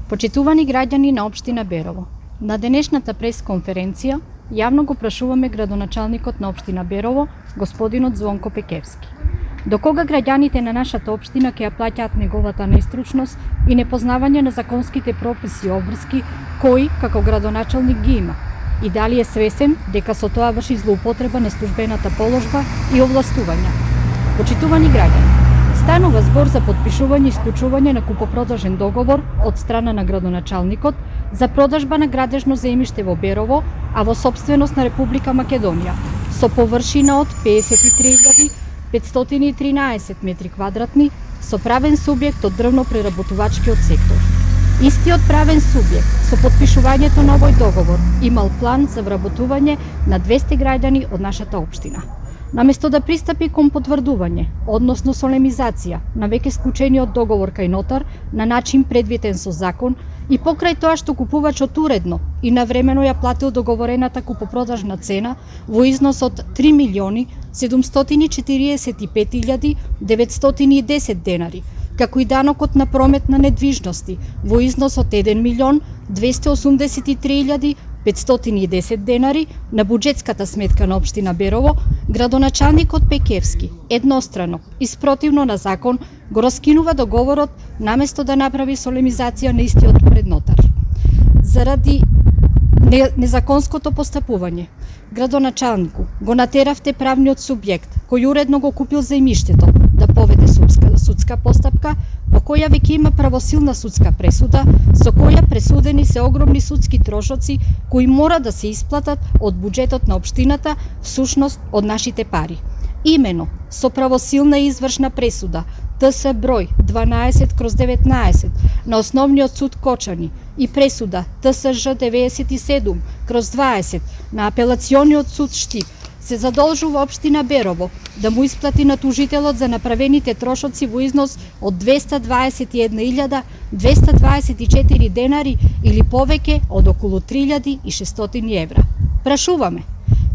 Почитувани граѓани на општина Берово, на денешната пресконференција јавно го прашуваме градоначалникот на општина Берово, господинот Звонко Пекевски. До кога граѓаните на нашата општина ќе ја плаќаат неговата нестручност и непознавање на законските прописи и обврски кои, како градоначалник, ги има? И дали е свесен дека со тоа врши злоупотреба на службената положба и овластувања? Почитувани граѓани, станува збор за подпишување и исклучување на купопродажен договор од страна на градоначалникот за продажба на градежно земјиште во Берово, а во сопственост на Република Македонија, со површина од 53.513 метри квадратни, со правен субјект од дрвно-преработувачкиот сектор. Истиот правен субјект, со подпишувањето на овој договор, имал план за вработување на 200 граѓани од нашата општина. Наместо да пристапи кон потврдување, односно солемизација на веќе склучениот договор кај нотар на начин предвиден со закон и покрај тоа што купувачот уредно и навремено ја платил договорената купопродажна цена во износ од 3.745.910 денари, како и данокот на промет на недвижности во износ од 1.283.510 денари на буџетската сметка на општина Берово, градоначалникот Пекевски еднострано и спротивно на закон го раскинува договорот наместо да направи солемизација на истиот пред нотар. Заради незаконското постапување, градоначалнику го натеравте правниот субјект кој уредно го купил земјиштето да поведе судска постапка, по која веќе има правосилна судска пресуда, со која пресудени се огромни судски трошоци кои мора да се исплатат од буџетот на општината, всушност од нашите пари. Имено, со правосилна извршна пресуда ТС број 12/19 на Основниот суд Кочани и пресуда ТСЖ 97/20 на Апелациониот суд Штип, се задолжува општина Берово да му исплати на тужителот за направените трошоци во износ од 221.224 денари или повеќе од околу 3.600 евра. Прашуваме,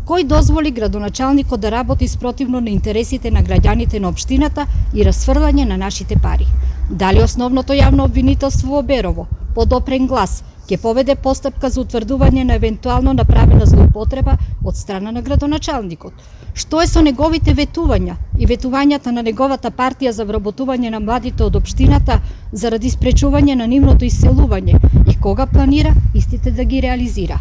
кој дозволи градоначалникот да работи спротивно на интересите на граѓаните на општината и расфрлање на нашите пари? Дали основното јавно обвинителство во Берово, под опрен глас, ќе поведе постапка за утврдување на евентуално направена злоупотреба од страна на градоначалникот? Што е со неговите ветувања и ветувањата на неговата партија за вработување на младите од општината заради спречување на нивното иселување и кога планира истите да ги реализира?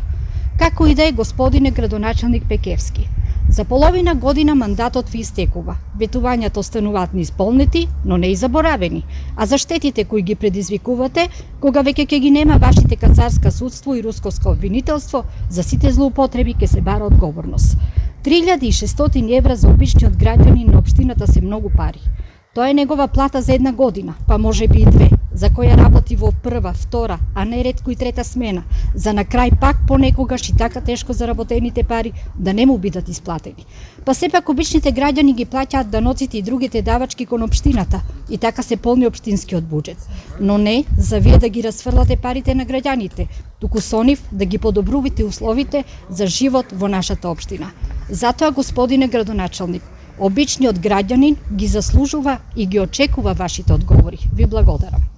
Како и да е, господине градоначалник Пекевски, за половина година мандатот ви истекува. Ветувањата остануваат неисполнети, но не и заборавени, а за штетите кои ги предизвикувате, кога веќе ќе ги нема вашите кацарска судство и рускоско обвинителство, за сите злоупотреби ќе се бара одговорност. 3.600 евра за обичниот граѓанин на општината се многу пари. Тоа е негова плата за една година, па може би и две, за која работи во прва, втора, а неретко и трета смена, за на крај пак понекогаш и така тешко заработените пари да не му бидат исплатени. Па сепак обичните граѓани ги плаќаат даноците и другите давачки кон општината и така се полни општинскиот буџет. Но не за вие да ги расфрлате парите на граѓаните, туку со нив да ги подобрувате условите за живот во нашата општина. Затоа, господине градоначалник, обичниот граѓанин ги заслужува и ги очекува вашите одговори. Ви благодарам.